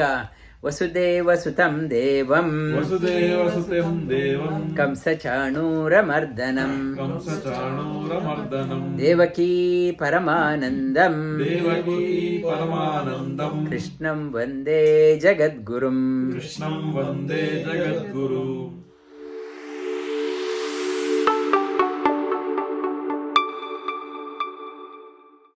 Vasudeva sutam devam. Vasudeva sutam devam. Kamsa chanūramardanam. Kamsa chanūramardanam. Devaki paramanandam. Devaki paramanandam. Krishnam vande jagadgurum. Krishnam vande jagadguru.